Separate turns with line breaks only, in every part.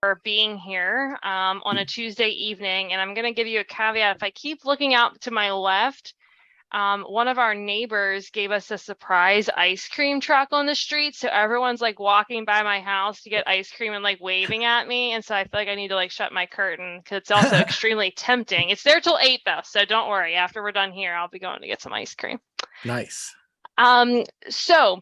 for being here on a Tuesday evening. And I'm going to give you a caveat. If I keep looking out to my left, one of our neighbors gave us a surprise ice cream truck on the street. So everyone's like walking by my house to get ice cream and like waving at me. And so I feel like I need to like shut my curtain because it's also extremely tempting. It's there till 8 though. So don't worry. After we're done here, I'll be going to get some ice cream.
Nice.
So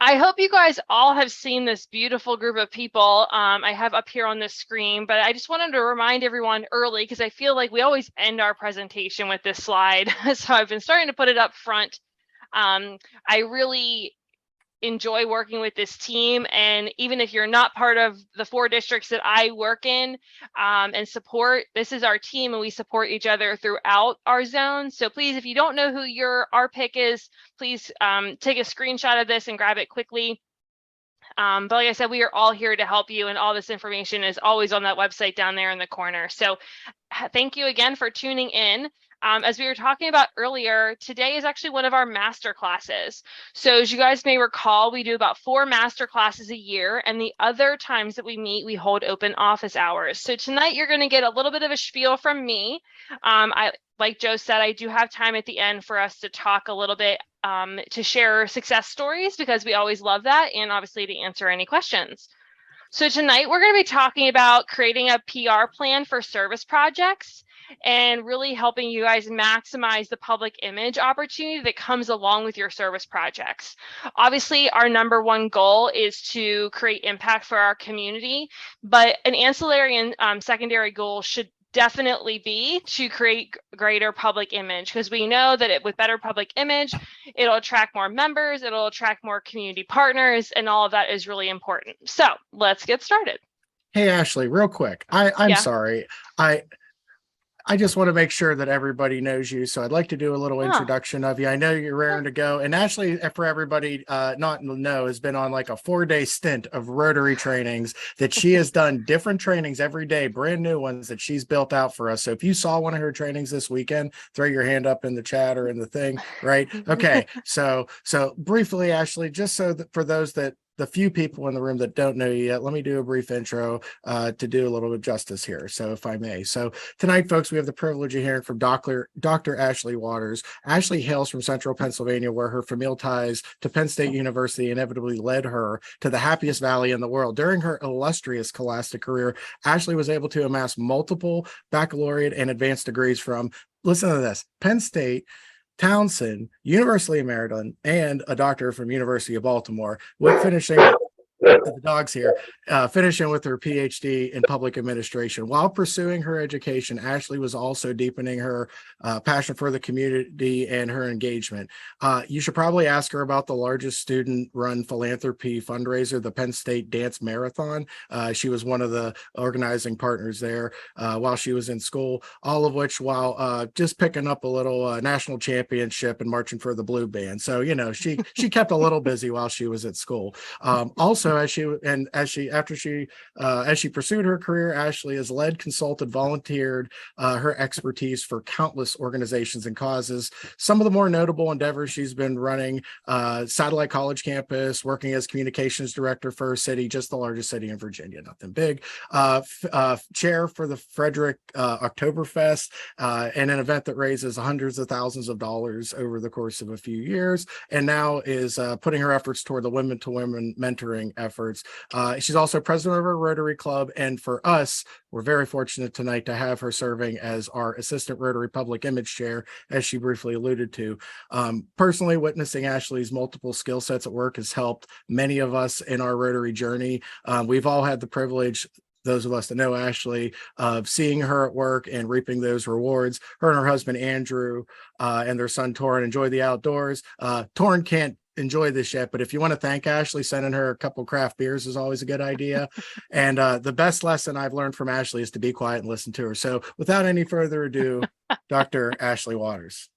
I hope you guys all have seen this beautiful group of people I have up here on the screen, but I just wanted to remind everyone early because I feel like we always end our presentation with this slide. So I've been starting to put it up front. I really enjoy working with this team, and even if you're not part of the 4 districts that I work in and support, this is our team and we support each other throughout our zone. So please, if you don't know who your ARPIC is, please take a screenshot of this and grab it quickly. But like I said, we are all here to help you, and all this information is always on that website down there in the corner. So thank you again for tuning in. As we were talking about earlier, today is actually one of our master classes. So as you guys may recall, we do about 4 master classes a year, and the other times that we meet, we hold open office hours. So tonight you're going to get a little bit of a spiel from me. Like Joe said, I do have time at the end for us to talk a little bit, to share success stories, because we always love that, and obviously to answer any questions. So tonight we're going to be talking about creating a PR plan for service projects and really helping you guys maximize the public image opportunity that comes along with your service projects. Obviously, our #1 goal is to create impact for our community, but an ancillary and secondary goal should definitely be to create greater public image, because we know that with better public image, it'll attract more members, it'll attract more community partners, and all of that is really important. So let's get started.
Hey, Ashley, real quick. I'm sorry. I just want to make sure that everybody knows you. So I'd like to do a little introduction of you. I know you're raring to go. And Ashley, for everybody not to know, has been on like a 4-day stint of Rotary trainings that she has done different trainings every day, brand new ones that she's built out for us. So if you saw one of her trainings this weekend, throw your hand up in the chat or in the thing, right? Okay. So briefly, Ashley, just so that for those that the few people in the room that don't know you yet, let me do a brief intro to do a little bit of justice here. So if I may. So tonight, folks, we have the privilege of hearing from Dr. Ashley Waters. Ashley hails from Central Pennsylvania, where her familial ties to Penn State University inevitably led her to the happiest valley in the world. During her illustrious scholastic career, Ashley was able to amass multiple baccalaureate and advanced degrees from, listen to this, Penn State, Townsend, University of Maryland, and a doctor from University of Baltimore, with finishing the dogs here, finishing with her PhD in public administration. While pursuing her education, Ashley was also deepening her passion for the community and her engagement. You should probably ask her about the largest student-run philanthropy fundraiser, the Penn State Dance Marathon. She was one of the organizing partners there while she was in school, all of which while just picking up a little national championship and marching for the blue band. So, you know, she kept a little busy while she was at school. Also, as she pursued her career, Ashley has led, consulted, volunteered her expertise for countless organizations and causes. Some of the more notable endeavors she's been running: Satellite College Campus, working as communications director for her city, just the largest city in Virginia, nothing big. Chair for the Frederick Oktoberfest, and an event that raises hundreds of thousands of dollars over the course of a few years, and now is putting her efforts toward the women-to-women mentoring efforts. She's also president of our Rotary Club, and for us, we're very fortunate tonight to have her serving as our assistant Rotary Public Image Chair, as she briefly alluded to. Personally, witnessing Ashley's multiple skill sets at work has helped many of us in our Rotary journey. We've all had the privilege, those of us that know Ashley, of seeing her at work and reaping those rewards. Her and her husband, Andrew, and their son, Torrin, enjoy the outdoors. Torrin can't enjoy this yet, but if you want to thank Ashley, sending her a couple craft beers is always a good idea. And the best lesson I've learned from Ashley is to be quiet and listen to her. So without any further ado, Dr. Ashley Waters.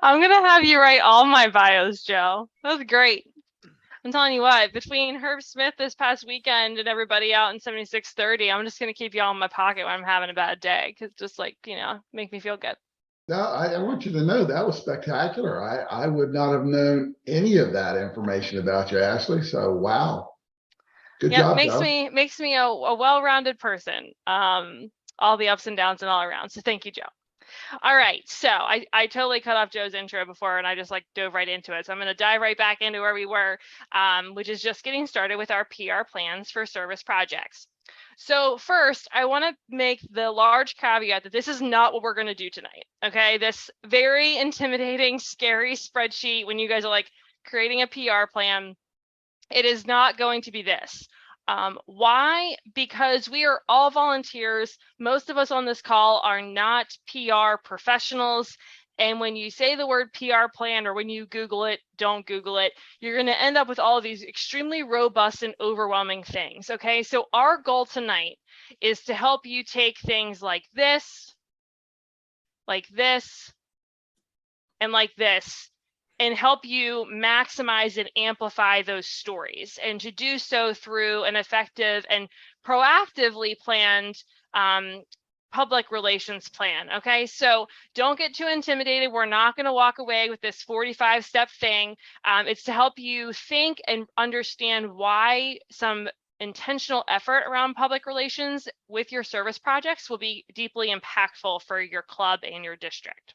I'm going to have you write all my bios, Joe. That was great. I'm telling you what, between Herb Smith this past weekend and everybody out in 7630, I'm just going to keep you all in my pocket when I'm having a bad day, because just like, you know, make me feel good.
No, I want you to know that was spectacular. I would not have known any of that information about you, Ashley. So, wow. Good
Yep,
job,
makes
Joe.
me a well-rounded person. All the ups and downs and all around. So thank you, Joe. All right, so I totally cut off Joe's intro before and I just like dove right into it. So I'm going to dive right back into where we were, which is just getting started with our PR plans for service projects. So first, I want to make the large caveat that this is not what we're going to do tonight. Okay, this very intimidating, scary spreadsheet when you guys are like creating a PR plan, it is not going to be this. Why? Because we are all volunteers. Most of us on this call are not PR professionals. And when you say the word PR plan or when you Google it, don't Google it, you're going to end up with all of these extremely robust and overwhelming things. Okay, so our goal tonight is to help you take things like this, and like this, and help you maximize and amplify those stories, and to do so through an effective and proactively planned public relations plan. Okay, so don't get too intimidated. We're not going to walk away with this 45-step thing. It's to help you think and understand why some intentional effort around public relations with your service projects will be deeply impactful for your club and your district.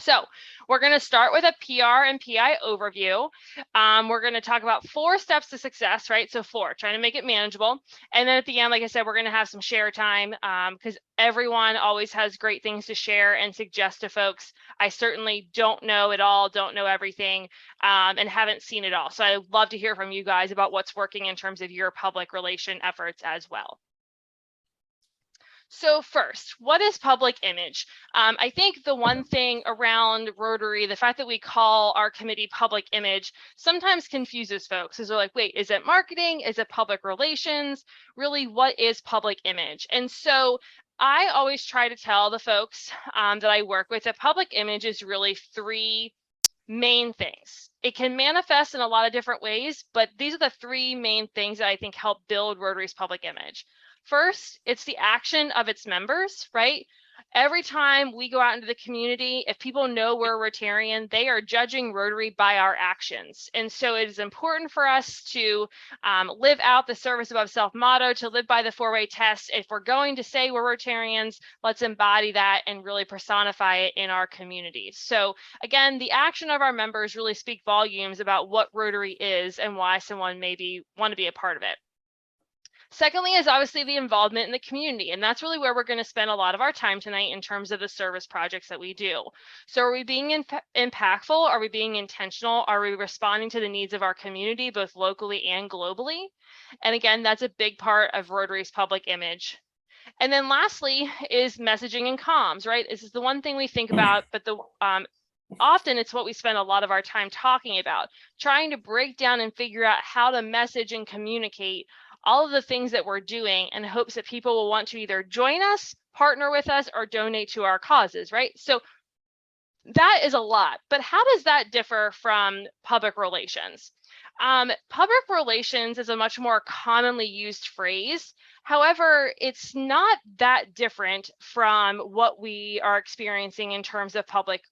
So we're going to start with a PR and PI overview. We're going to talk about 4 steps to success, right? So 4, trying to make it manageable. And then at the end, like I said, we're going to have some share time because everyone always has great things to share and suggest to folks. I certainly don't know it all, don't know everything, and haven't seen it all. So I'd love to hear from you guys about what's working in terms of your public relation efforts as well. So first, what is public image? I think the one thing around Rotary, the fact that we call our committee public image sometimes confuses folks, because they're like, wait, is it marketing? Is it public relations? Really, what is public image? And so I always try to tell the folks that I work with that public image is really 3 main things. It can manifest in a lot of different ways, but these are the 3 main things that I think help build Rotary's public image. First, it's the action of its members, right? Every time we go out into the community, if people know we're a Rotarian, they are judging Rotary by our actions. And so it is important for us to live out the service above self motto, to live by the 4-way test. If we're going to say we're Rotarians, let's embody that and really personify it in our communities. So again, the action of our members really speak volumes about what Rotary is and why someone maybe want to be a part of it. Secondly is obviously the involvement in the community, and that's really where we're going to spend a lot of our time tonight in terms of the service projects that we do. So are we being impactful? Are we being intentional? Are we responding to the needs of our community, both locally and globally? And again, that's a big part of Rotary's public image. And then lastly is messaging and comms, right? This is the one thing we think about, but the often it's what we spend a lot of our time talking about, trying to break down and figure out how to message and communicate all of the things that we're doing in hopes that people will want to either join us, partner with us, or donate to our causes, right? So that is a lot, but how does that differ from public relations? Public relations is a much more commonly used phrase. However, it's not that different from what we are experiencing in terms of public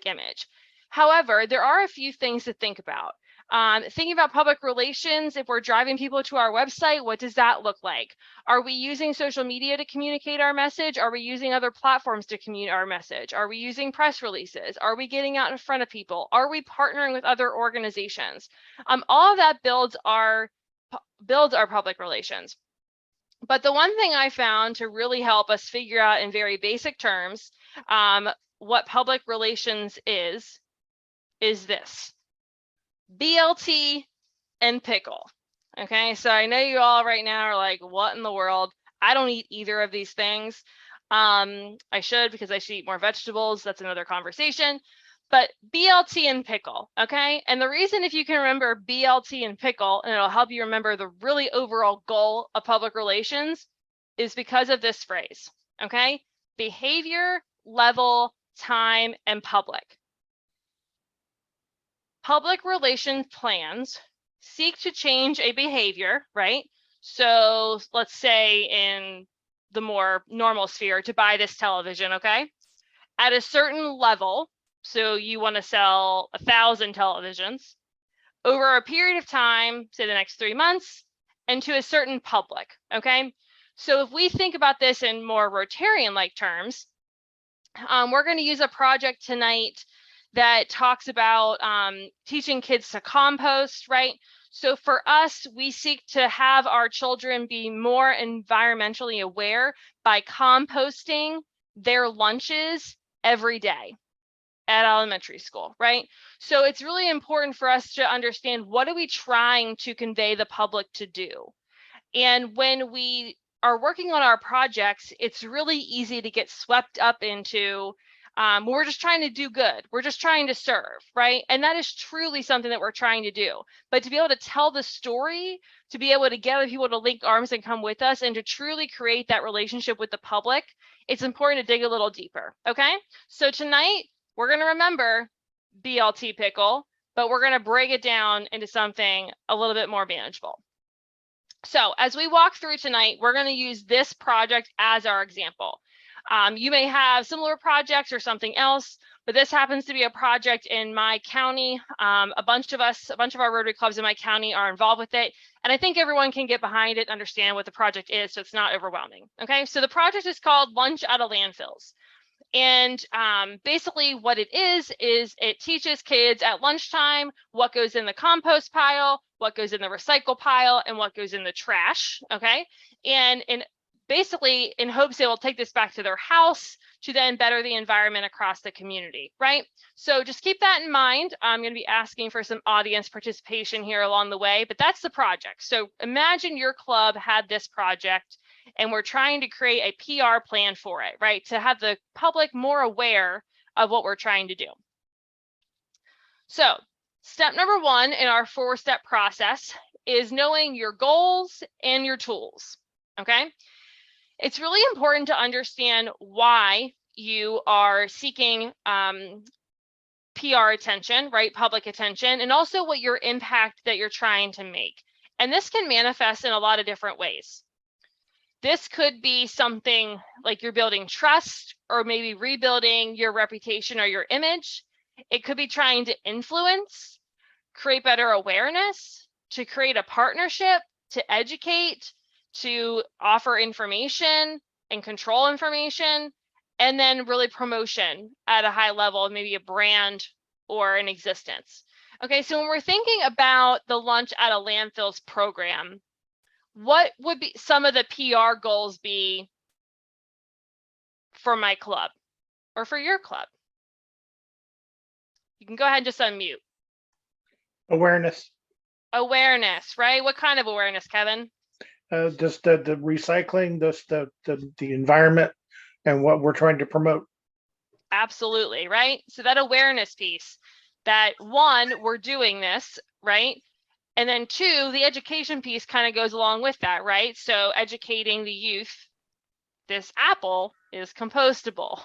image. However, there are a few things to think about. Thinking about public relations, if we're driving people to our website, what does that look like? Are we using social media to communicate our message? Are we using other platforms to communicate our message? Are we using press releases? Are we getting out in front of people? Are we partnering with other organizations? All of that builds our public relations. But the one thing I found to really help us figure out in very basic terms what public relations is this. BLT and Pickle. Okay, so I know you all right now are like, what in the world? I don't eat either of these things. I should, because I should eat more vegetables. That's another conversation. But BLT and Pickle, okay? And the reason, if you can remember BLT and Pickle, and it'll help you remember the really overall goal of public relations, is because of this phrase, okay? Behavior, level, time, and public. Public relations plans seek to change a behavior, right? So let's say in the more normal sphere, to buy this television, okay? At a certain level, so you want to sell 1,000 televisions, over a period of time, say the next 3 months, and to a certain public, okay? So if we think about this in more Rotarian-like terms, we're going to use a project tonight that talks about teaching kids to compost, right? So for us, we seek to have our children be more environmentally aware by composting their lunches every day at elementary school, right? So it's really important for us to understand, what are we trying to convey the public to do? And when we are working on our projects, it's really easy to get swept up into, we're just trying to do good. We're just trying to serve, right? And that is truly something that we're trying to do. But to be able to tell the story, to be able to get other people to link arms and come with us, and to truly create that relationship with the public, it's important to dig a little deeper, okay? So tonight, we're going to remember BLT Pickle, but we're going to break it down into something a little bit more manageable. So as we walk through tonight, we're going to use this project as our example. You may have similar projects or something else, but this happens to be a project in my county. A bunch of our Rotary Clubs in my county are involved with it. And I think everyone can get behind it, understand what the project is, so it's not overwhelming. Okay, so the project is called Lunch Out of Landfills. And basically what it is it teaches kids at lunchtime what goes in the compost pile, what goes in the recycle pile, and what goes in the trash, okay? And basically in hopes they will take this back to their house to then better the environment across the community, right? So just keep that in mind. I'm going to be asking for some audience participation here along the way, but that's the project. So imagine your club had this project, and we're trying to create a PR plan for it, right? To have the public more aware of what we're trying to do. So step number 1 in our 4-step process is knowing your goals and your tools, okay? It's really important to understand why you are seeking PR attention, right? Public attention, and also what your impact that you're trying to make. And this can manifest in a lot of different ways. This could be something like you're building trust, or maybe rebuilding your reputation or your image. It could be trying to influence, create better awareness, to create a partnership, to educate, to offer information and control information, and then really promotion at a high level, maybe a brand or an existence. Okay, so when we're thinking about the Lunch Out of Landfills program, what would be some of the PR goals be for my club or for your club? You can go ahead and just unmute.
Awareness.
Awareness, right? What kind of awareness, Kevin?
Just the recycling, the environment, and what we're trying to promote.
Absolutely, right? So that awareness piece, that 1, we're doing this, right? And then 2, the education piece kind of goes along with that, right? So educating the youth, this apple is compostable.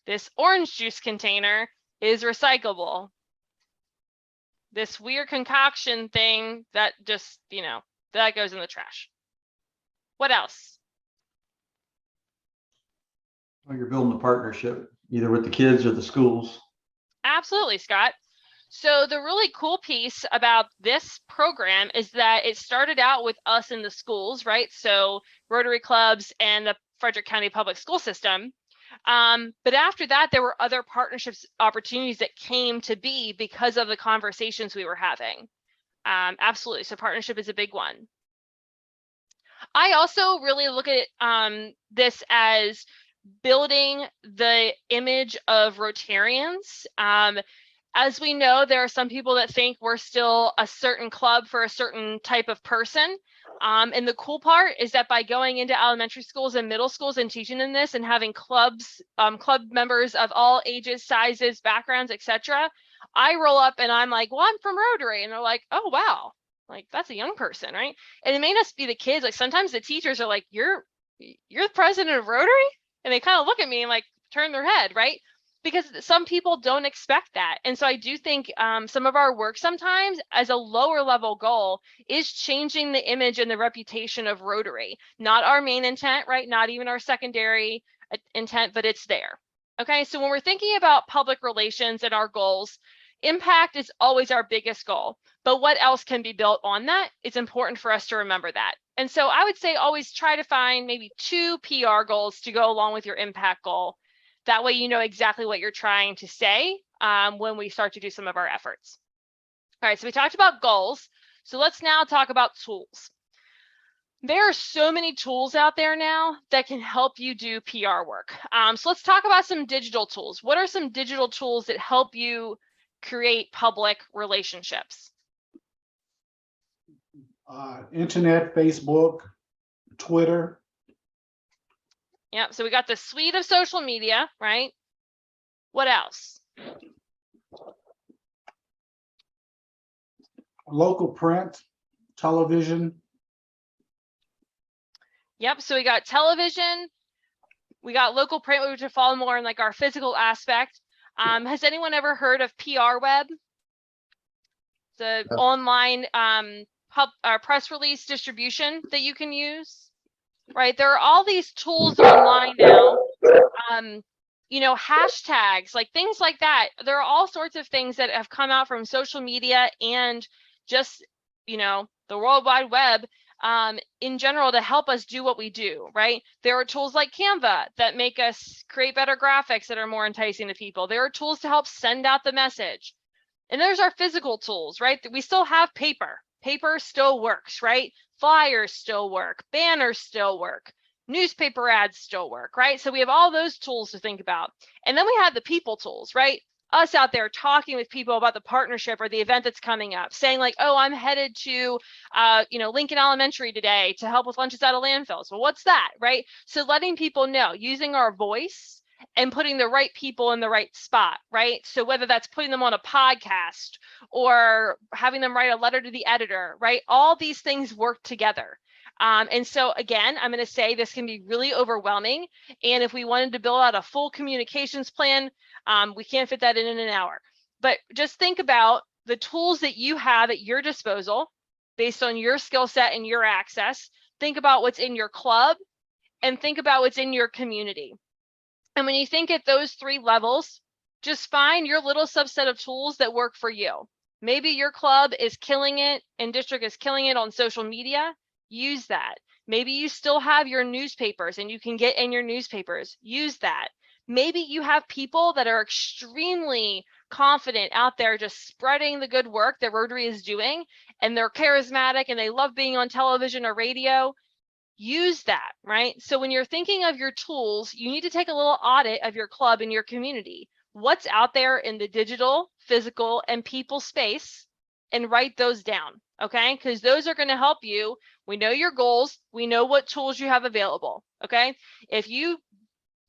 This orange juice container is recyclable. This weird concoction thing that just, that goes in the trash. What else?
Well, you're building a partnership, either with the kids or the schools.
Absolutely, Scott. So the really cool piece about this program is that it started out with us in the schools, right? So Rotary Clubs and the Frederick County Public School System. But after that, there were other partnerships opportunities that came to be because of the conversations we were having. Absolutely. So partnership is a big one. I also really look at this as building the image of Rotarians. As we know, there are some people that think we're still a certain club for a certain type of person. And the cool part is that by going into elementary schools and middle schools and teaching them this and having clubs, club members of all ages, sizes, backgrounds, etc., I roll up and I'm like, well, I'm from Rotary. And they're like, oh, wow, like that's a young person, right? And it may not be the kids. Like sometimes the teachers are like, you're the president of Rotary? And they kind of look at me and like turn their head, right? Because some people don't expect that. And so I do think some of our work sometimes as a lower level goal is changing the image and the reputation of Rotary, not our main intent, right? Not even our secondary intent, but it's there. Okay, so when we're thinking about public relations and our goals, Impact is always our biggest goal, but what else can be built on that? It's important for us to remember that. And so I would say always try to find maybe 2 PR goals to go along with your impact goal. That way you know exactly what you're trying to say when we start to do some of our efforts. All right, so we talked about goals. So let's now talk about tools. There are so many tools out there now that can help you do PR work. So let's talk about some digital tools. What are some digital tools that help you create public relationships?
Internet, Facebook, Twitter.
Yep, so we got the suite of social media, right? What else?
Local print, television.
Yep, so we got television, we got local print, which would fall more in like our physical aspect. Has anyone ever heard of PR Web? The online press release distribution that you can use, right? There are all these tools online now. You know, hashtags, like things like that. There are all sorts of things that have come out from social media and just, you know, the World Wide Web in general to help us do what we do, right? There are tools like Canva that make us create better graphics that are more enticing to people. There are tools to help send out the message. And there's our physical tools, right? We still have paper. Paper still works, right? Flyers still work. Banners still work. Newspaper ads still work, right? So we have all those tools to think about. And then we have the people tools, right? Us out there talking with people about the partnership or the event that's coming up, saying like, oh, I'm headed to, you know, Lincoln Elementary today to help with lunches out of landfills. Well, what's that, right? So letting people know, using our voice and putting the right people in the right spot, right? So whether that's putting them on a podcast or having them write a letter to the editor, right? All these things work together. And so again, I'm going to say this can be really overwhelming. And if we wanted to build out a full communications plan, we can't fit that in an hour. But just think about the tools that you have at your disposal based on your skill set and your access. Think about what's in your club and think about what's in your community. And when you think at those 3 levels, just find your little subset of tools that work for you. Maybe your club is killing it and district is killing it on social media. Use that. Maybe you still have your newspapers and you can get in your newspapers. Use that. Maybe you have people that are extremely confident out there just spreading the good work that Rotary is doing, and they're charismatic and they love being on television or radio. Use that, right? So when you're thinking of your tools, you need to take a little audit of your club and your community. What's out there in the digital, physical, and people space, and write those down, okay? Because those are going to help you. We know your goals. We know what tools you have available, okay? If you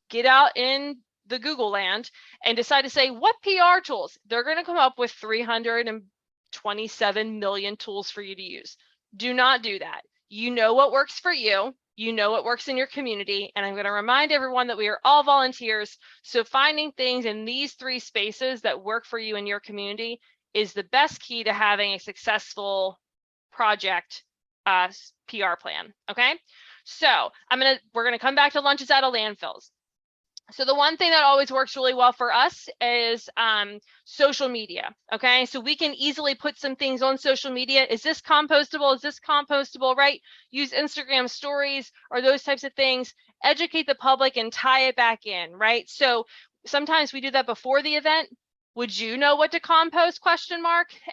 get out in the Google land and decide to say, what PR tools? They're going to come up with 327 million tools for you to use. Do not do that. You know what works for you. You know what works in your community. And I'm going to remind everyone that we are all volunteers. So finding things in these 3 spaces that work for you in your community is the best key to having a successful project PR plan. Okay. So we're going to come back to lunches out of landfills. So the one thing that always works really well for us is social media, okay? So we can easily put some things on social media. Is this compostable? Is this compostable, right? Use Instagram stories or those types of things. Educate the public and tie it back in, right? So sometimes we do that before the event. Would you know what to compost, ?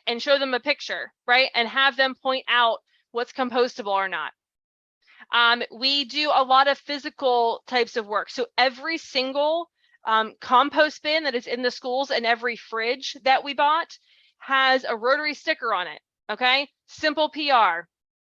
And show them a picture, right? And have them point out what's compostable or not. We do a lot of physical types of work. So every single compost bin that is in the schools and every fridge that we bought has a Rotary sticker on it. Okay, simple PR,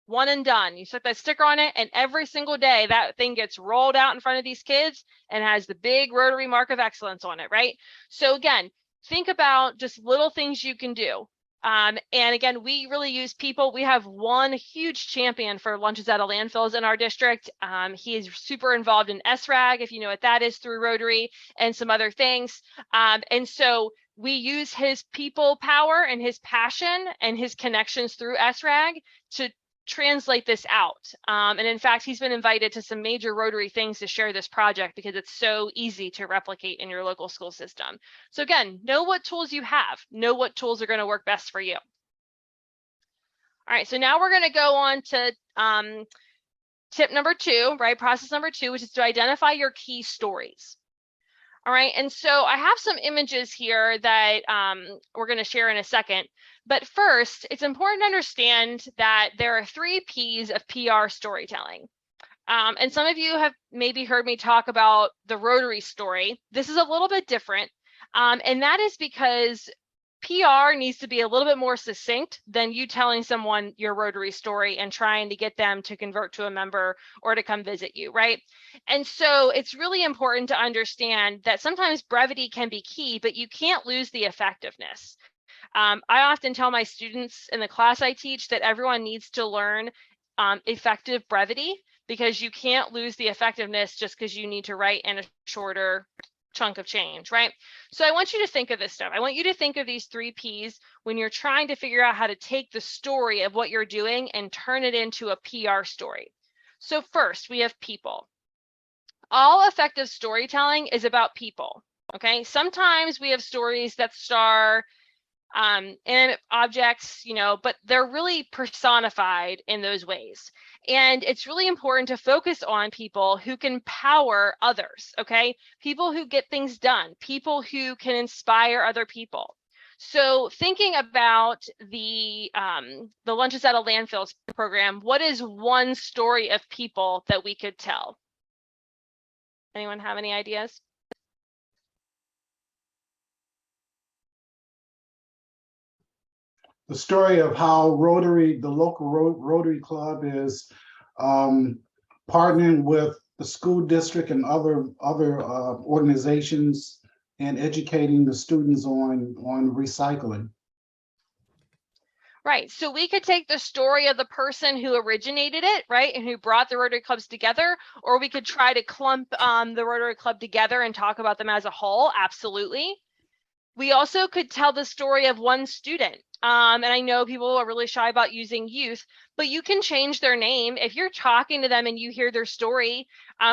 one and done. You set that sticker on it, and every single day that thing gets rolled out in front of these kids and has the big Rotary mark of excellence on it, right? So again, think about just little things you can do. And again, we really use people. We have one huge champion for lunches out of landfills in our district. He is super involved in SRAG, if you know what that is, through Rotary and some other things. And so we use his people power and his passion and his connections through SRAG to translate this out. And in fact, he's been invited to some major Rotary things to share this project because it's so easy to replicate in your local school system. So again, know what tools you have, know what tools are going to work best for you. All right, so now we're going to go on to tip number 2, right? Process number 2, which is to identify your key stories. All right, and so I have some images here that we're going to share in a second. But first, it's important to understand that there are 3 P's of PR storytelling. And some of you have maybe heard me talk about the Rotary story. This is a little bit different, and that is because PR needs to be a little bit more succinct than you telling someone your Rotary story and trying to get them to convert to a member or to come visit you, right? And so it's really important to understand that sometimes brevity can be key, but you can't lose the effectiveness. I often tell my students in the class I teach that everyone needs to learn effective brevity, because you can't lose the effectiveness just because you need to write in a shorter chunk of change, right? So I want you to think of this stuff. I want you to think of these 3 P's when you're trying to figure out how to take the story of what you're doing and turn it into a PR story. So first, we have people. All effective storytelling is about people, okay? Sometimes we have stories that star inanimate objects, you know, but they're really personified in those ways. And it's really important to focus on people who can power others, okay? People who get things done, people who can inspire other people. So thinking about the Lunches Out of Landfills program, what is one story of people that we could tell? Anyone have any ideas?
The story of how Rotary, the local Rotary Club is partnering with the school district and other organizations and educating the students on recycling.
Right. So we could take the story of the person who originated it, right, and who brought the Rotary Clubs together, or we could try to clump the Rotary Club together and talk about them as a whole. Absolutely. We also could tell the story of one student. And I know people are really shy about using youth, but you can change their name. If you're talking to them and you hear their story,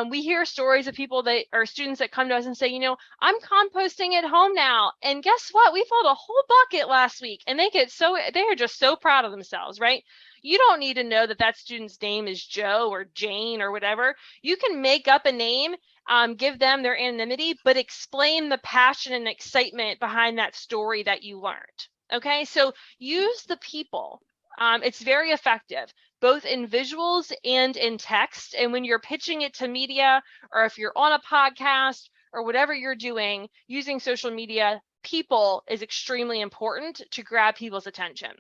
we hear stories of people that are students that come to us and say, you know, I'm composting at home now. And guess what? We filled a whole bucket last week, and they are just so proud of themselves, right? You don't need to know that that student's name is Joe or Jane or whatever. You can make up a name, give them their anonymity, but explain the passion and excitement behind that story that you learned. Okay, so use the people. It's very effective, both in visuals and in text. And when you're pitching it to media, or if you're on a podcast or whatever you're doing using social media, people is extremely important to grab people's attention.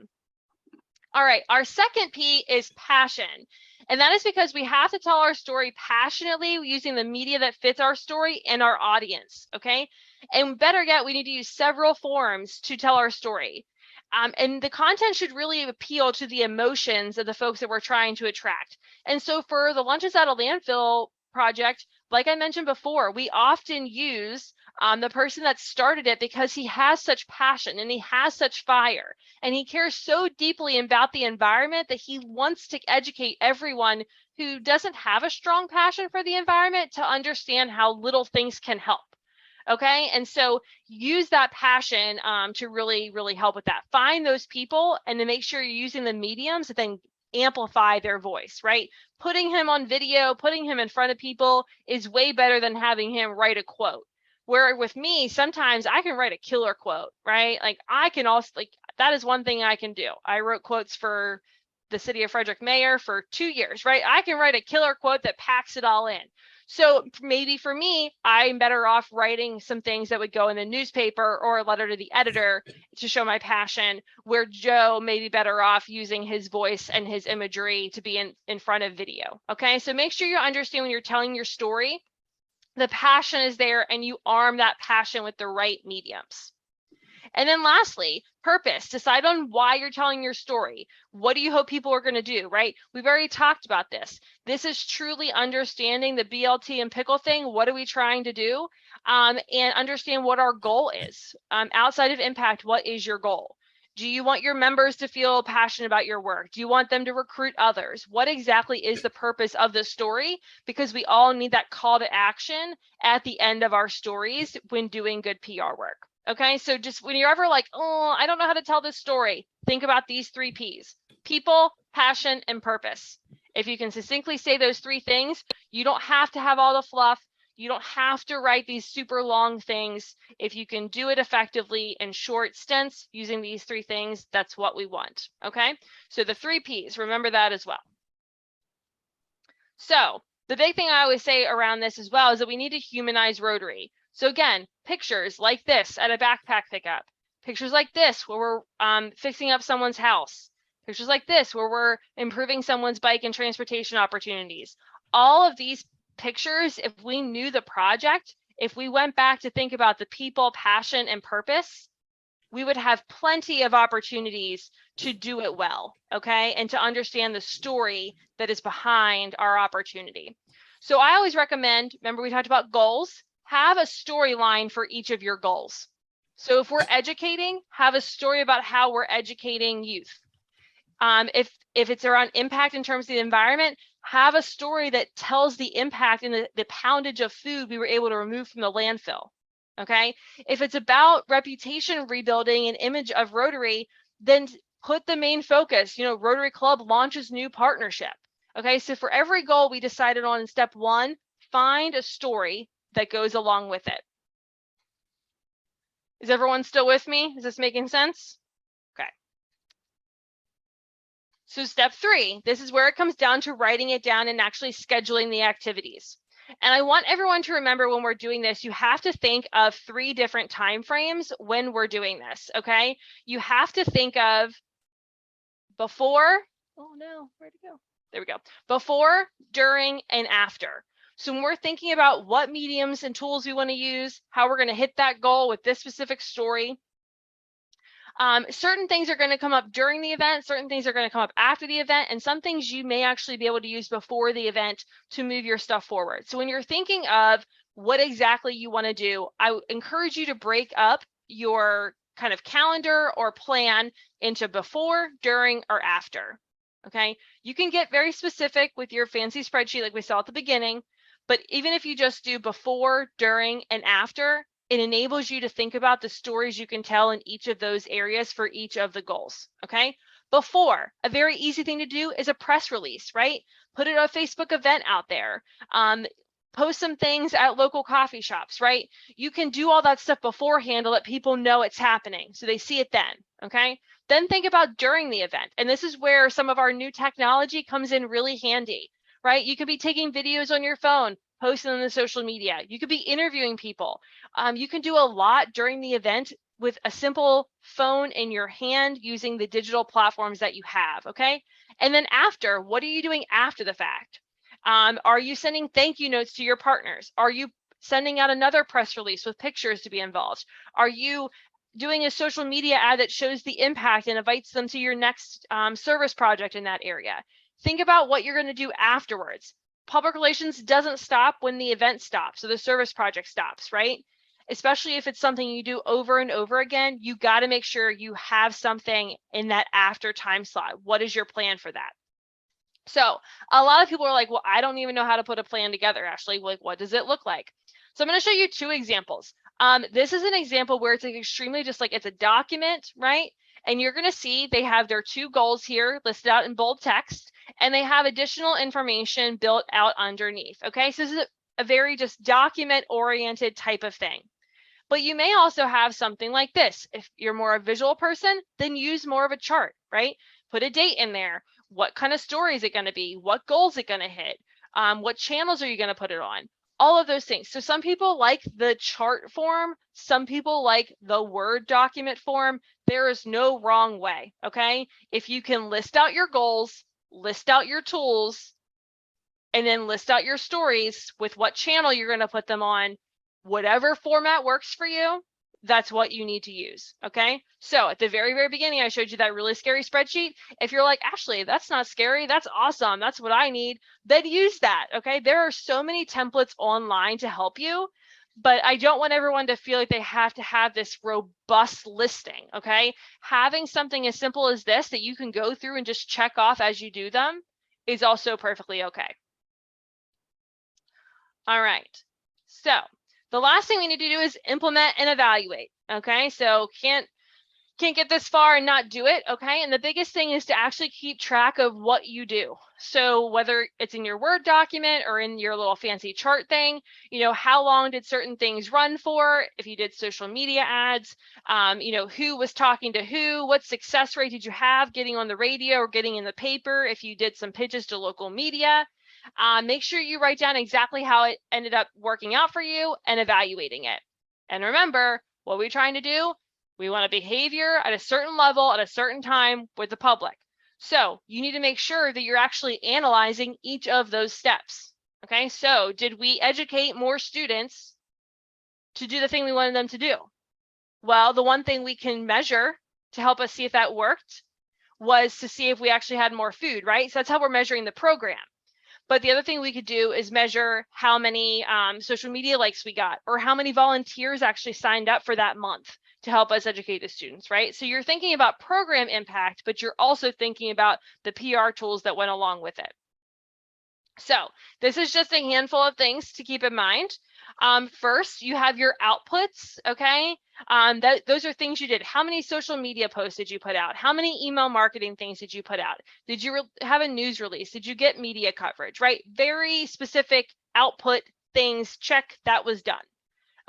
All right, our second P is passion. And that is because we have to tell our story passionately using the media that fits our story and our audience, okay? And better yet, we need to use several forms to tell our story. And the content should really appeal to the emotions of the folks that we're trying to attract. And so for the Lunches Out of Landfill project, like I mentioned before, we often use the person that started it because he has such passion and he has such fire and he cares so deeply about the environment that he wants to educate everyone who doesn't have a strong passion for the environment to understand how little things can help. Okay, and so use that passion to really, really help with that. Find those people and then make sure you're using the mediums that then amplify their voice, right? Putting him on video, putting him in front of people is way better than having him write a quote. Where with me, sometimes I can write a killer quote, right? Like I can also, like, that is one thing I can do. I wrote quotes for the city of Frederick mayor for 2 years, right? I can write a killer quote that packs it all in. So maybe for me, I'm better off writing some things that would go in the newspaper or a letter to the editor to show my passion, where Joe may be better off using his voice and his imagery to be in front of video. Okay, so make sure you understand when you're telling your story, the passion is there and you arm that passion with the right mediums. And then lastly, purpose. Decide on why you're telling your story. What do you hope people are going to do, right? We've already talked about this. This is truly understanding the BLT and Pickle thing. What are we trying to do? And understand what our goal is. Outside of impact, what is your goal? Do you want your members to feel passionate about your work? Do you want them to recruit others? What exactly is the purpose of the story? Because we all need that call to action at the end of our stories when doing good PR work. Okay, so just when you're ever like, oh, I don't know how to tell this story, think about these 3 P's: people, passion, and purpose. If you can succinctly say those 3 things, you don't have to have all the fluff. You don't have to write these super long things. If you can do it effectively in short stints using these 3 things, that's what we want. Okay, so the 3 P's, remember that as well. So the big thing I always say around this as well is that we need to humanize Rotary. So again, pictures like this at a backpack pickup, pictures like this where we're fixing up someone's house, pictures like this where we're improving someone's bike and transportation opportunities. All of these pictures, if we knew the project, if we went back to think about the people, passion, and purpose, we would have plenty of opportunities to do it well, okay? And to understand the story that is behind our opportunity. So I always recommend, remember we talked about goals, have a storyline for each of your goals. So if we're educating, have a story about how we're educating youth. If it's around impact in terms of the environment, have a story that tells the impact in the poundage of food we were able to remove from the landfill. Okay, if it's about reputation rebuilding and image of Rotary, then put the main focus, Rotary Club launches new partnership. Okay, so for every goal we decided on in step 1, find a story that goes along with it. Is everyone still with me? Is this making sense? Okay. So step 3, this is where it comes down to writing it down and actually scheduling the activities. And I want everyone to remember when we're doing this, you have to think of 3 different time frames when we're doing this, okay? You have to think of before, oh no, where'd it go? There we go. Before, during, and after. So when we're thinking about what mediums and tools we want to use, how we're going to hit that goal with this specific story, certain things are going to come up during the event, certain things are going to come up after the event, and some things you may actually be able to use before the event to move your stuff forward. So when you're thinking of what exactly you want to do, I encourage you to break up your kind of calendar or plan into before, during, or after. Okay, you can get very specific with your fancy spreadsheet like we saw at the beginning, but even if you just do before, during, and after, it enables you to think about the stories you can tell in each of those areas for each of the goals, okay? Before, a very easy thing to do is a press release, right? Put it on a Facebook event out there. Post some things at local coffee shops, right? You can do all that stuff beforehand to let people know it's happening so they see it then, okay? Then think about during the event. And this is where some of our new technology comes in really handy, right? You could be taking videos on your phone, posting on the social media. You could be interviewing people. You can do a lot during the event with a simple phone in your hand using the digital platforms that you have, okay? And then after, what are you doing after the fact? Are you sending thank you notes to your partners? Are you sending out another press release with pictures to be involved? Are you doing a social media ad that shows the impact and invites them to your next service project in that area? Think about what you're going to do afterwards. Public relations doesn't stop when the event stops, so the service project stops, right? Especially if it's something you do over and over again, you got to make sure you have something in that after time slot. What is your plan for that? So a lot of people are like, well, I don't even know how to put a plan together, Ashley. Like, what does it look like? So I'm going to show you 2 examples. This is an example where it's like extremely just like it's a document, right? And you're going to see they have their 2 goals here listed out in bold text, and they have additional information built out underneath. Okay, so this is a very just document oriented type of thing. But you may also have something like this. If you're more a visual person, then use more of a chart, right? Put a date in there. What kind of story is it going to be? What goals is it going to hit? What channels are you going to put it on? All of those things. So some people like the chart form. Some people like the Word document form. There is no wrong way, okay? If you can list out your goals, list out your tools, and then list out your stories with what channel you're going to put them on, whatever format works for you, that's what you need to use, okay? So at the very, very beginning, I showed you that really scary spreadsheet. If you're like, Ashley, that's not scary, that's awesome, that's what I need, then use that, okay? There are so many templates online to help you, but I don't want everyone to feel like they have to have this robust listing, okay? Having something as simple as this that you can go through and just check off as you do them is also perfectly okay. All right, so the last thing we need to do is implement and evaluate, okay? So can't get this far and not do it, okay? And the biggest thing is to actually keep track of what you do. So whether it's in your Word document or in your little fancy chart thing, you know, how long did certain things run for? If you did social media ads, you know, who was talking to who? What success rate did you have getting on the radio or getting in the paper? If you did some pitches to local media, make sure you write down exactly how it ended up working out for you and evaluating it. And remember, what we're trying to do, we want a behavior at a certain level at a certain time with the public. So you need to make sure that you're actually analyzing each of those steps. Okay, so did we educate more students to do the thing we wanted them to do? Well, the one thing we can measure to help us see if that worked was to see if we actually had more food, right? So that's how we're measuring the program. But the other thing we could do is measure how many social media likes we got, or how many volunteers actually signed up for that month to help us educate the students, right? So you're thinking about program impact, but you're also thinking about the PR tools that went along with it. So this is just a handful of things to keep in mind. First, you have your outputs, okay? Those are things you did. How many social media posts did you put out? How many email marketing things did you put out? Did you have a news release? Did you get media coverage, right? Very specific output things, check, that was done,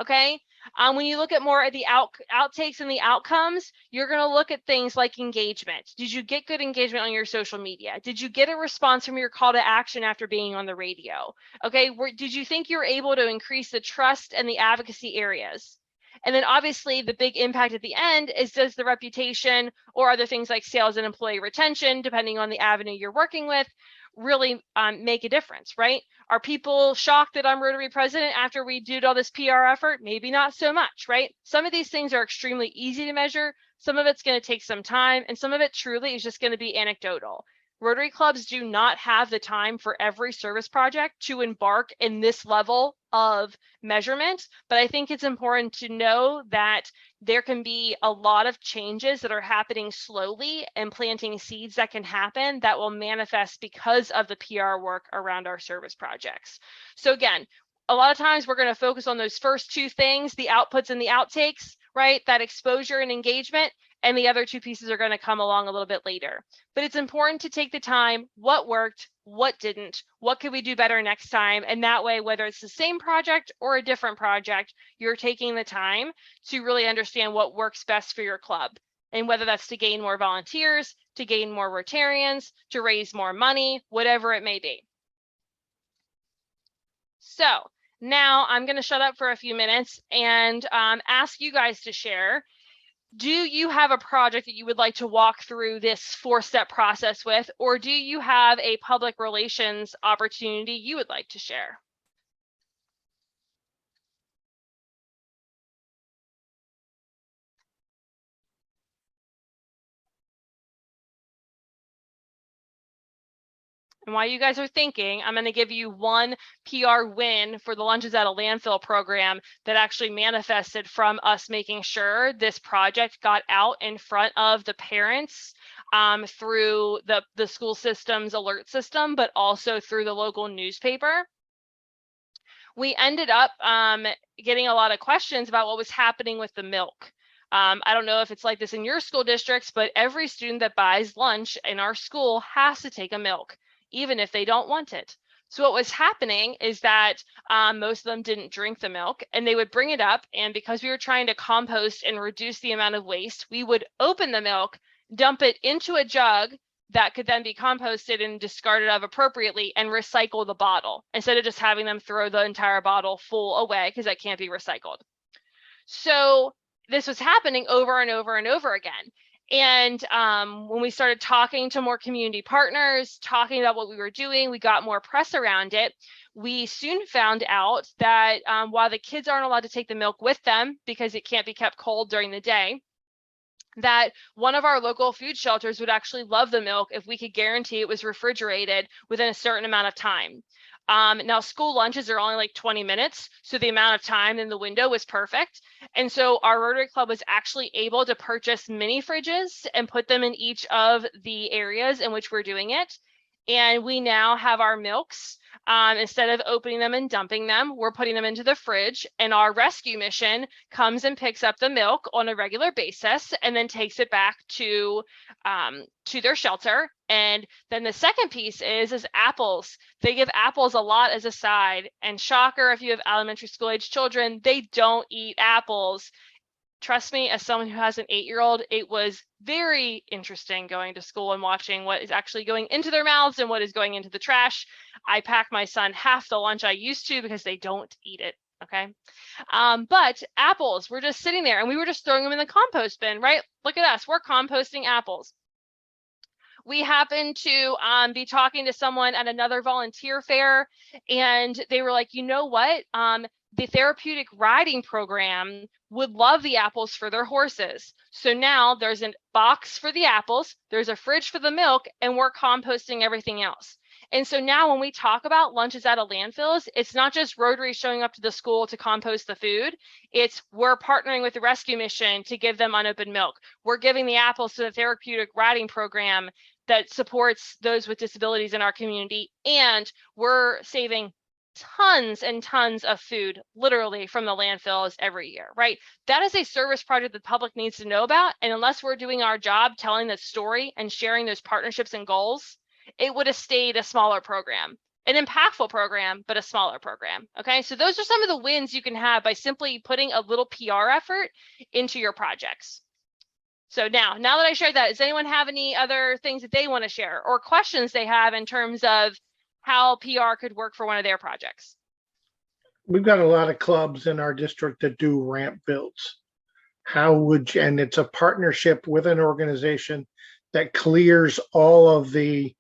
okay? When you look at more at the outtakes and the outcomes, you're going to look at things like engagement. Did you get good engagement on your social media? Did you get a response from your call to action after being on the radio? Okay, did you think you were able to increase the trust and the advocacy areas? And then obviously the big impact at the end is, does the reputation or other things like sales and employee retention, depending on the avenue you're working with, really make a difference, right? Are people shocked that I'm Rotary president after we did all this PR effort? Maybe not so much, right? Some of these things are extremely easy to measure. Some of it's going to take some time, and some of it truly is just going to be anecdotal. Rotary clubs do not have the time for every service project to embark in this level of measurement, but I think it's important to know that there can be a lot of changes that are happening slowly and planting seeds that can happen that will manifest because of the PR work around our service projects. So again, a lot of times we're going to focus on those first two things, the outputs and the outtakes, right? That exposure and engagement, and the other two pieces are going to come along a little bit later. But it's important to take the time, what worked, what didn't, what could we do better next time? And that way, whether it's the same project or a different project, you're taking the time to really understand what works best for your club. And whether that's to gain more volunteers, to gain more Rotarians, to raise more money, whatever it may be. So now I'm going to shut up for a few minutes and ask you guys to share. Do you have a project that you would like to walk through this 4-step process with, or do you have a public relations opportunity you would like to share? And while you guys are thinking, I'm going to give you one PR win for the Lunches at a Landfill program that actually manifested from us making sure this project got out in front of the parents through the school system's alert system, but also through the local newspaper. We ended up getting a lot of questions about what was happening with the milk. I don't know if it's like this in your school districts, but every student that buys lunch in our school has to take a milk, even if they don't want it. So what was happening is that most of them didn't drink the milk, and they would bring it up. And because we were trying to compost and reduce the amount of waste, we would open the milk, dump it into a jug that could then be composted and discarded of appropriately, and recycle the bottle instead of just having them throw the entire bottle full away because that can't be recycled. So this was happening over and over and over again. And when we started talking to more community partners, talking about what we were doing, we got more press around it. We soon found out that while the kids aren't allowed to take the milk with them because it can't be kept cold during the day, that one of our local food shelters would actually love the milk if we could guarantee it was refrigerated within a certain amount of time. Now school lunches are only like 20 minutes. So the amount of time in the window was perfect. And so our Rotary Club was actually able to purchase mini fridges and put them in each of the areas in which we're doing it. And we now have our milks, instead of opening them and dumping them, we're putting them into the fridge, and our rescue mission comes and picks up the milk on a regular basis and then takes it back to their shelter. And then the second piece is apples. They give apples a lot as a side, and shocker, if you have elementary school age children, they don't eat apples. Trust me, as someone who has an 8-year-old, it was very interesting going to school and watching what is actually going into their mouths and what is going into the trash. I pack my son half the lunch I used to because they don't eat it. Okay. But apples were just sitting there and we were just throwing them in the compost bin, right? Look at us, we're composting apples. We happened to be talking to someone at another volunteer fair, and they were like, you know what? The therapeutic riding program would love the apples for their horses. So now there's a box for the apples, there's a fridge for the milk, and we're composting everything else. And so now when we talk about lunches out of landfills, it's not just Rotary showing up to the school to compost the food. It's we're partnering with the rescue mission to give them unopened milk. We're giving the apples to the therapeutic riding program that supports those with disabilities in our community. And we're saving tons and tons of food, literally, from the landfills every year, right? That is a service project the public needs to know about. And unless we're doing our job telling the story and sharing those partnerships and goals, it would have stayed a smaller program, an impactful program, but a smaller program. Okay, so those are some of the wins you can have by simply putting a little PR effort into your projects. So now that I shared that, does anyone have any other things that they want to share or questions they have in terms of how PR could work for one of their projects?
We've got a lot of clubs in our district that do ramp builds. How would you, and it's a partnership with an organization that clears all of the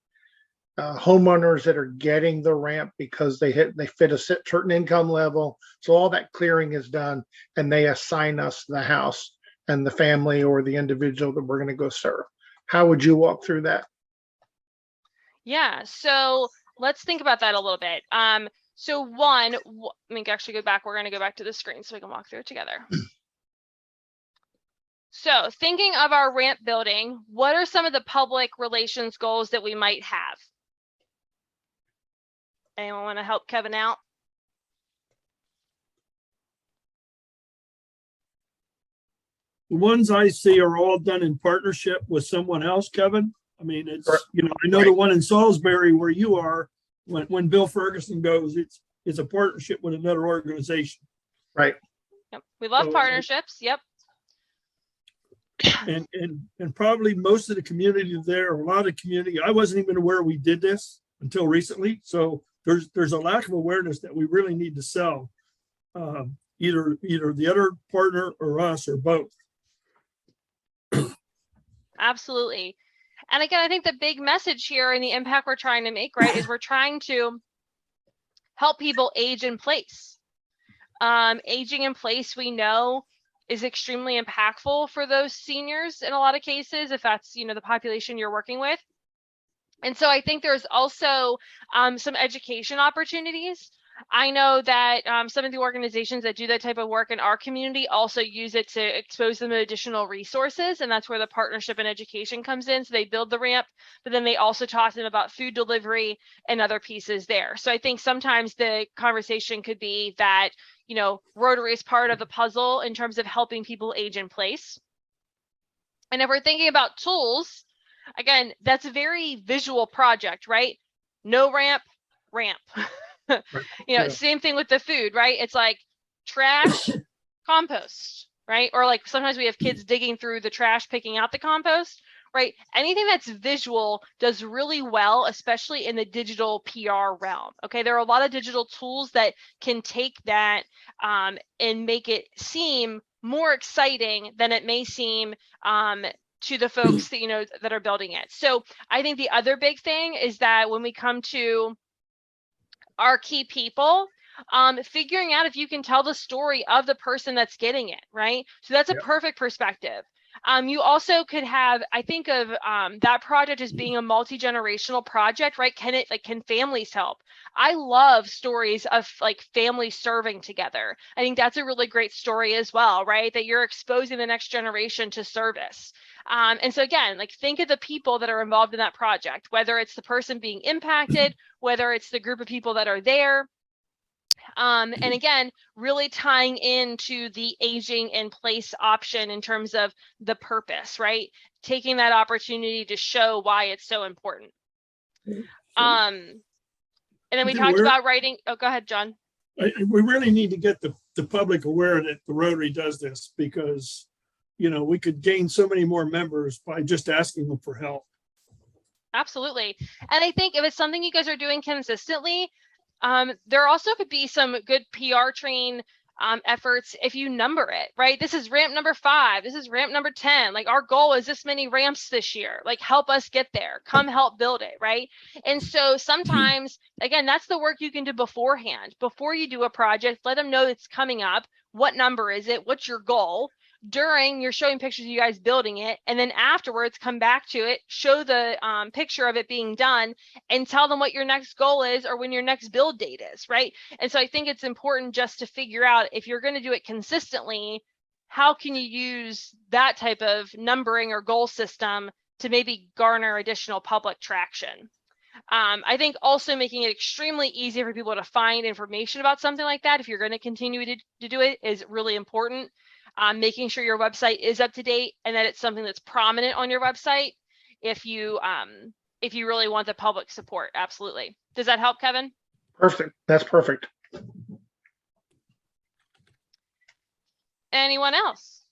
homeowners that are getting the ramp because they fit a certain income level. So all that clearing is done, and they assign us the house and the family or the individual that we're going to go serve. How would you walk through that?
Yeah, so let's think about that a little bit. So one, let me actually go back. We're going to go back to the screen so we can walk through it together. So thinking of our ramp building, what are some of the public relations goals that we might have? Anyone want to help Kevin out?
The ones I see are all done in partnership with someone else, Kevin. I mean, it's, you know, I know the one in Salisbury where you are, when Bill Ferguson goes, it's a partnership with another organization.
Right.
Yep. We love partnerships. Yep.
And probably most of the community there, a lot of community, I wasn't even aware we did this until recently. So there's a lack of awareness that we really need to sell, either the other partner or us or both.
Absolutely. And again, I think the big message here and the impact we're trying to make, right, is we're trying to help people age in place. Aging in place, we know, is extremely impactful for those seniors in a lot of cases, if that's, you know, the population you're working with. And so I think there's also some education opportunities. I know that some of the organizations that do that type of work in our community also use it to expose them to additional resources. And that's where the partnership and education comes in. So they build the ramp, but then they also talk to them about food delivery and other pieces there. So I think sometimes the conversation could be that, you know, Rotary is part of the puzzle in terms of helping people age in place. And if we're thinking about tools, again, that's a very visual project, right? No ramp, ramp. You know, yeah. Same thing with the food, right? It's like trash, compost, right? Or like sometimes we have kids digging through the trash, picking out the compost, right? Anything that's visual does really well, especially in the digital PR realm. Okay, there are a lot of digital tools that can take that and make it seem more exciting than it may seem to the folks that, you know, that are building it. So I think the other big thing is that when we come to our key people, figuring out if you can tell the story of the person that's getting it, right? So that's a perfect perspective. You also could have, I think of that project as being a multi-generational project, right? Can families help? I love stories of like families serving together. I think that's a really great story as well, right? That you're exposing the next generation to service. And so again, like think of the people that are involved in that project, whether it's the person being impacted, whether it's the group of people that are there. And again, really tying into the aging in place option in terms of the purpose, right? Taking that opportunity to show why it's so important. And then we talked about writing. Oh, go ahead, John.
We really need to get the public aware that the Rotary does this, because, you know, we could gain so many more members by just asking them for help.
Absolutely. And I think if it's something you guys are doing consistently, there also could be some good PR train efforts if you number it, right? This is ramp number 5. This is ramp number 10. Like our goal is this many ramps this year. Like help us get there. Come help build it, right? And so sometimes, again, that's the work you can do beforehand. Before you do a project, let them know it's coming up. What number is it? What's your goal? During, you're showing pictures of you guys building it, and then afterwards come back to it, show the picture of it being done, and tell them what your next goal is or when your next build date is, right? And so I think it's important just to figure out, if you're going to do it consistently, how can you use that type of numbering or goal system to maybe garner additional public traction. I think also making it extremely easy for people to find information about something like that, if you're going to continue to do it, is really important. Making sure your website is up to date and that it's something that's prominent on your website if you really want the public support. Absolutely. Does that help, Kevin?
Perfect. That's perfect.
Anyone else?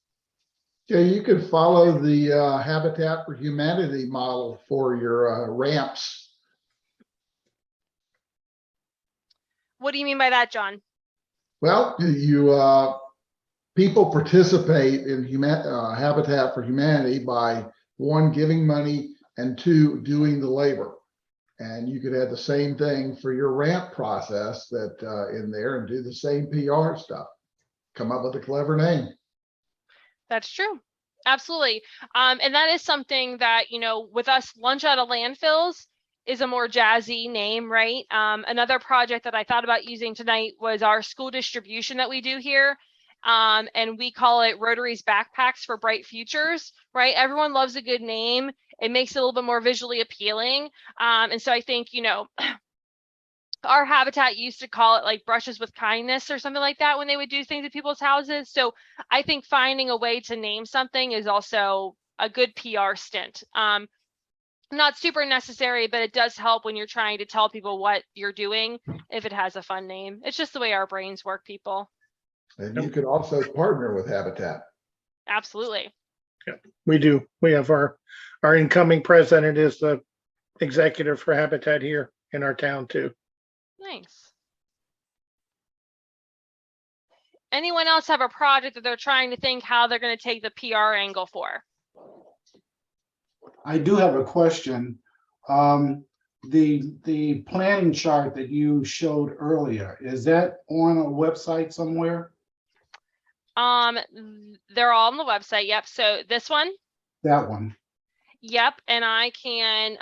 Yeah, you could follow the Habitat for Humanity model for your ramps.
What do you mean by that, John?
Well, people participate in Habitat for Humanity by 1, giving money, and 2, doing the labor. And you could have the same thing for your ramp process that in there, and do the same PR stuff. Come up with a clever name.
That's true. Absolutely. And that is something that, you know, with us, Lunch Out of Landfills is a more jazzy name, right? Another project that I thought about using tonight was our school distribution that we do here. And we call it Rotary's Backpacks for Bright Futures, right? Everyone loves a good name. It makes it a little bit more visually appealing. And so I think, you know, our Habitat used to call it like Brushes with Kindness or something like that when they would do things at people's houses. So I think finding a way to name something is also a good PR stint. Not super necessary, but it does help when you're trying to tell people what you're doing if it has a fun name. It's just the way our brains work, people.
And you could also partner with Habitat.
Absolutely.
Yeah, we do. We have our incoming president is the executive for Habitat here in our town too.
Nice. Anyone else have a project that they're trying to think how they're going to take the PR angle for?
I do have a question. The planning chart that you showed earlier, is that on a website somewhere?
They're all on the website. Yep. So this one.
That one.
Yep. And I can,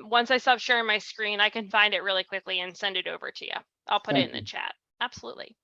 once I stop sharing my screen, I can find it really quickly and send it over to you. I'll put it in the chat. Absolutely.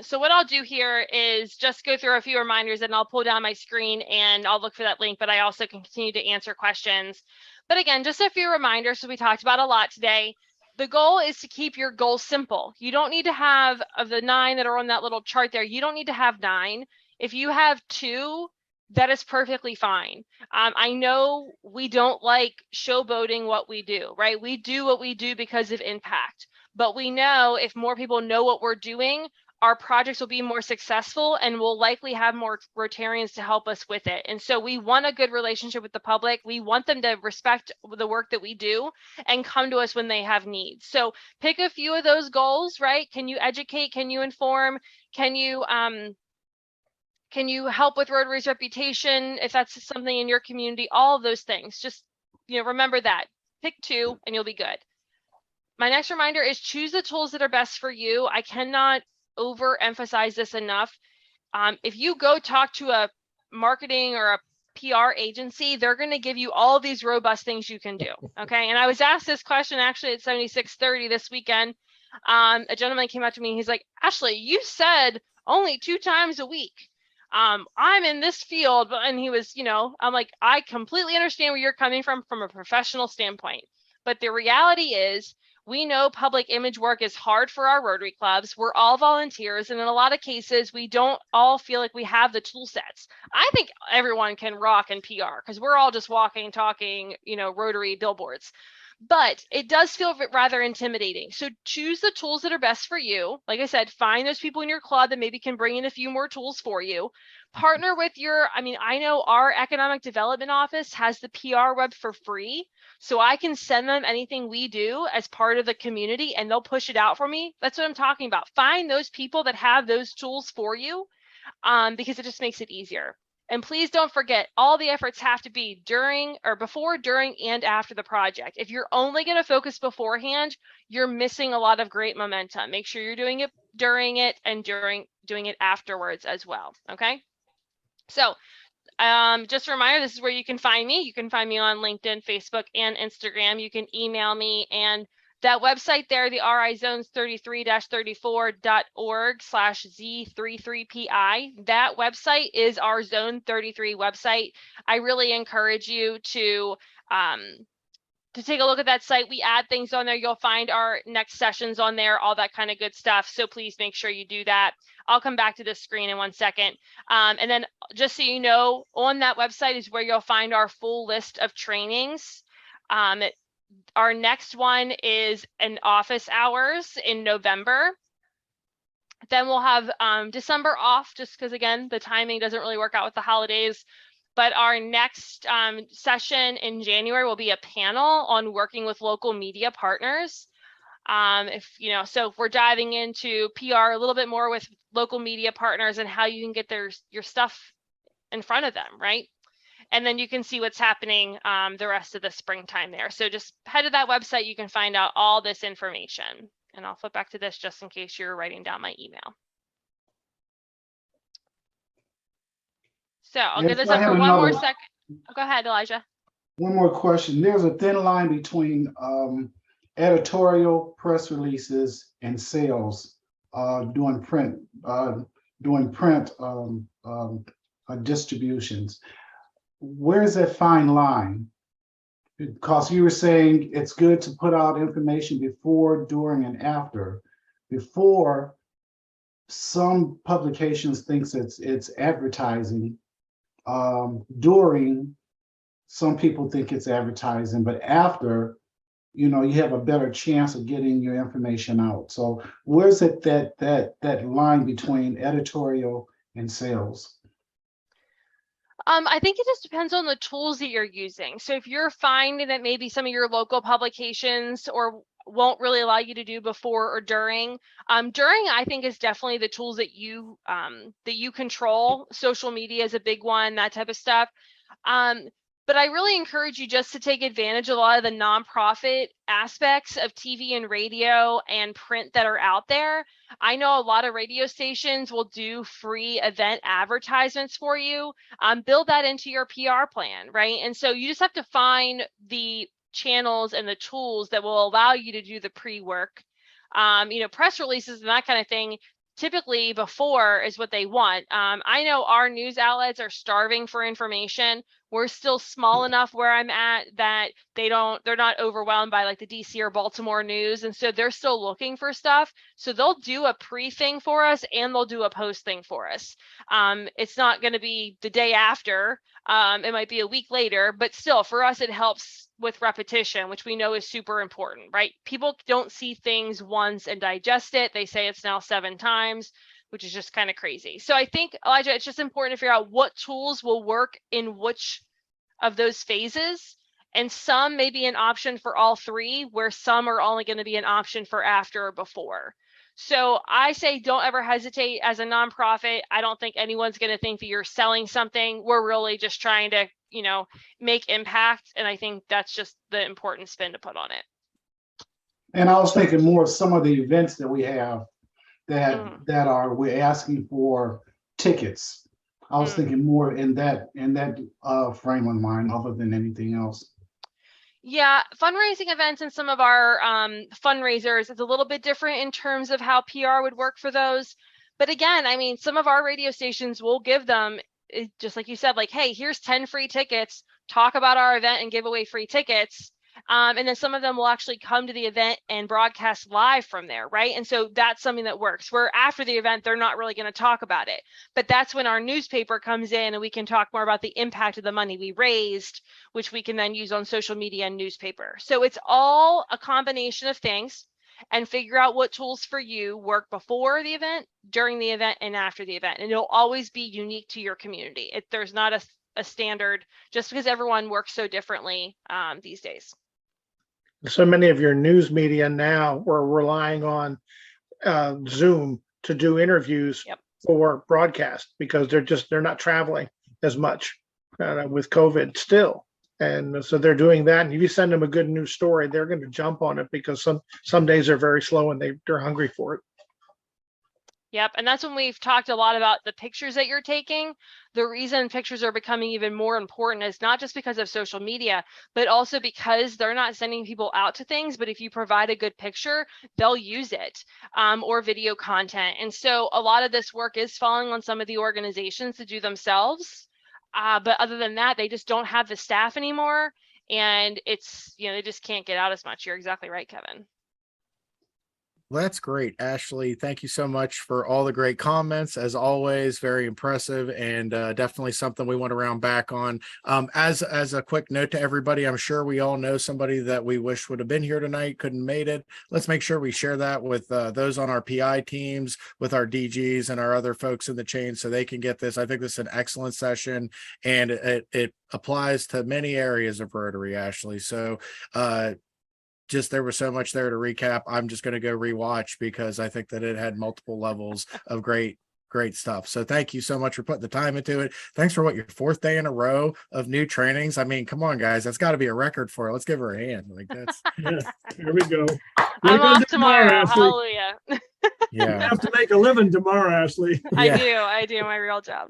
So what I'll do here is just go through a few reminders, and I'll pull down my screen and I'll look for that link, but I also can continue to answer questions. But again, just a few reminders. So we talked about a lot today. The goal is to keep your goals simple. You don't need to have, of the 9 that are on that little chart there, you don't need to have 9. If you have 2, that is perfectly fine. I know we don't like showboating what we do, right? We do what we do because of impact, but we know if more people know what we're doing, our projects will be more successful and we'll likely have more Rotarians to help us with it. And so we want a good relationship with the public. We want them to respect the work that we do and come to us when they have needs. So pick a few of those goals, right? Can you educate? Can you inform? Can you help with Rotary's reputation if that's something in your community? All of those things. Just, you know, remember that. Pick 2 and you'll be good. My next reminder is choose the tools that are best for you. I cannot overemphasize this enough. If you go talk to a marketing or a PR agency, they're going to give you all these robust things you can do. Okay. And I was asked this question actually at 7630 this weekend. A gentleman came up to me. He's like, Ashley, you said only 2 times a week. I'm in this field, and he was, I'm like, I completely understand where you're coming from a professional standpoint. But the reality is, we know public image work is hard for our Rotary clubs. We're all volunteers. And in a lot of cases, we don't all feel like we have the tool sets. I think everyone can rock in PR because we're all just walking, talking, Rotary billboards. But it does feel rather intimidating. So choose the tools that are best for you. Like I said, find those people in your club that maybe can bring in a few more tools for you. Partner with I know our economic development office has the PR web for free. So I can send them anything we do as part of the community and they'll push it out for me. That's what I'm talking about. Find those people that have those tools for you because it just makes it easier. And please don't forget, all the efforts have to be before, during, and after the project. If you're only going to focus beforehand, you're missing a lot of great momentum. Make sure you're doing it during it and doing it afterwards as well. Okay. So just a reminder, this is where you can find me. You can find me on LinkedIn, Facebook, and Instagram. You can email me, and that website there, the rizones33-34.org/Z33PI, that website is our Zone 33 website. I really encourage you to take a look at that site. We add things on there. You'll find our next sessions on there, all that kind of good stuff. So please make sure you do that. I'll come back to this screen in 1 second. And then just so you know, on that website is where you'll find our full list of trainings. Our next one is an office hours in November. Then we'll have December off just because, again, the timing doesn't really work out with the holidays. But our next session in January will be a panel on working with local media partners. So if we're diving into PR a little bit more with local media partners and how you can get your stuff in front of them, right? And then you can see what's happening the rest of the springtime there. So just head to that website. You can find out all this information. And I'll flip back to this just in case you're writing down my email. So I'll give this up for one more second. Oh, go ahead, Elijah.
One more question. There's a thin line between editorial, press releases, and sales doing print distributions. Where's that fine line? Because you were saying it's good to put out information before, during, and after. Before, some publications thinks it's advertising. During, some people think it's advertising, but after, you have a better chance of getting your information out. So where's it that line between editorial and sales?
I think it just depends on the tools that you're using. So if you're finding that maybe some of your local publications won't really allow you to do before or during, I think is definitely the tools that you control. Social media is a big one, that type of stuff. But I really encourage you just to take advantage of a lot of the nonprofit aspects of TV and radio and print that are out there. I know a lot of radio stations will do free event advertisements for you. Build that into your PR plan, right? And so you just have to find the channels and the tools that will allow you to do the pre-work. Press releases and that kind of thing. Typically before is what they want. I know our news outlets are starving for information. We're still small enough where I'm at that they're not overwhelmed by like the DC or Baltimore news. And so they're still looking for stuff. So they'll do a pre-thing for us and they'll do a post thing for us. It's not going to be the day after. It might be a week later, but still for us, it helps with repetition, which we know is super important, right? People don't see things once and digest it. They say it's now 7 times, which is just kind of crazy. So I think, Elijah, it's just important to figure out what tools will work in which of those phases. And some may be an option for all 3, where some are only going to be an option for after or before. So I say don't ever hesitate as a nonprofit. I don't think anyone's going to think that you're selling something. We're really just trying to, make impact. And I think that's just the important spin to put on it.
And I was thinking more of some of the events that we have that we're asking for tickets. I was thinking more in that frame of mind, other than anything else.
Yeah, fundraising events and some of our fundraisers is a little bit different in terms of how PR would work for those. But again, I mean, some of our radio stations will give them, just like you said, like, hey, here's 10 free tickets, talk about our event and give away free tickets. And then some of them will actually come to the event and broadcast live from there, right? And so that's something that works, where after the event, they're not really going to talk about it. But that's when our newspaper comes in and we can talk more about the impact of the money we raised, which we can then use on social media and newspaper. So it's all a combination of things, and figure out what tools for you work before the event, during the event, and after the event. And it'll always be unique to your community. There's not a standard, just because everyone works so differently these days.
So many of your news media now are relying on Zoom to do interviews for broadcast, because they're not traveling as much with COVID still. And so they're doing that. And if you send them a good news story, they're going to jump on it, because some days are very slow and they're hungry for it.
Yep. And that's when we've talked a lot about the pictures that you're taking. The reason pictures are becoming even more important is not just because of social media, but also because they're not sending people out to things. But if you provide a good picture, they'll use it, or video content. And so a lot of this work is falling on some of the organizations to do themselves. But other than that, they just don't have the staff anymore. And it's, they just can't get out as much. You're exactly right, Kevin.
Well, that's great, Ashley. Thank you so much for all the great comments. As always, very impressive, and definitely something we want to round back on. As a quick note to everybody, I'm sure we all know somebody that we wish would have been here tonight, couldn't made it. Let's make sure we share that with those on our PI teams, with our DGs and our other folks in the chain, so they can get this. I think this is an excellent session, and it applies to many areas of Rotary, Ashley. So just there was so much there to recap. I'm just going to go rewatch, because I think that it had multiple levels of great stuff. So thank you so much for putting the time into it. Thanks for your 4th day in a row of new trainings. I mean, come on, guys, that's got to be a record for her. Let's give her a hand. Like, that's
here we go.
I'm off tomorrow.
Ashley.
Hallelujah.
Yeah.
You have to make a living tomorrow, Ashley.
I do my real job.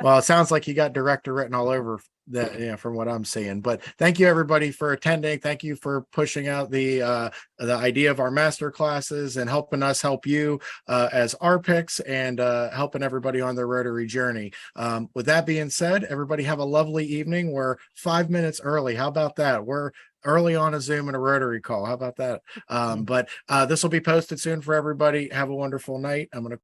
Well, it sounds like you got director written all over that, from what I'm seeing. But thank you, everybody, for attending. Thank you for pushing out the idea of our master classes and helping us help you as ARPICs, and helping everybody on their Rotary journey. With that being said, everybody have a lovely evening. We're 5 minutes early. How about that? We're early on a Zoom and a Rotary call. How about that? But this will be posted soon for everybody. Have a wonderful night. I'm going to